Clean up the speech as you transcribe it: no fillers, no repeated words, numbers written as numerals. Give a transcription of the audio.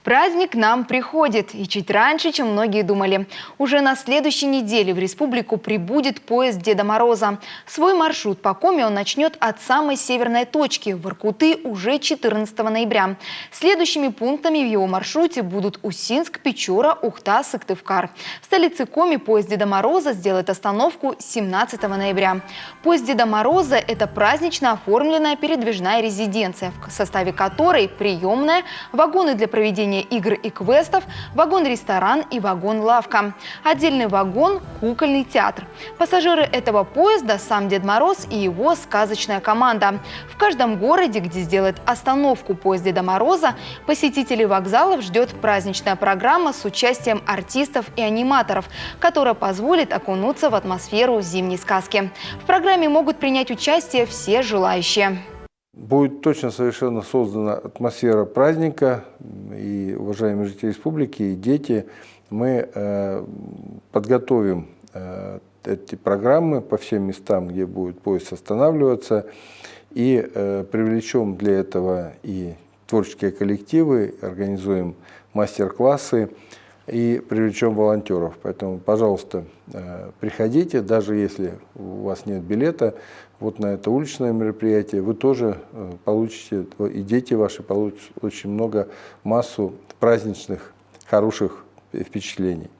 Праздник к нам приходит, и чуть раньше, чем многие думали. Уже на следующей неделе в республику прибудет поезд Деда Мороза. Свой маршрут по Коми он начнет от самой северной точки, в Воркуты, уже 14 ноября. Следующими пунктами в его маршруте будут Усинск, Печора, Ухта, Сыктывкар. В столице Коми поезд Деда Мороза сделает остановку 17 ноября. Поезд Деда Мороза – это празднично оформленная передвижная резиденция, в составе которой приемная, вагоны для проведения игр и квестов, вагон-ресторан и вагон-лавка. Отдельный вагон – кукольный театр. Пассажиры этого поезда – сам Дед Мороз и его сказочная команда. В каждом городе, где сделает остановку поезд Деда Мороза, посетителей вокзалов ждет праздничная программа с участием артистов и аниматоров, которая позволит окунуться в атмосферу зимней сказки. В программе могут принять участие все желающие. Будет точно совершенно создана атмосфера праздника, и, уважаемые жители республики, и дети, мы подготовим эти программы по всем местам, где будет поезд останавливаться, и привлечем для этого и творческие коллективы, организуем мастер-классы и привлечем волонтеров. Поэтому, пожалуйста, приходите, даже если у вас нет билета, вот на это уличное мероприятие вы тоже получите, и дети ваши получат очень массу праздничных, хороших впечатлений.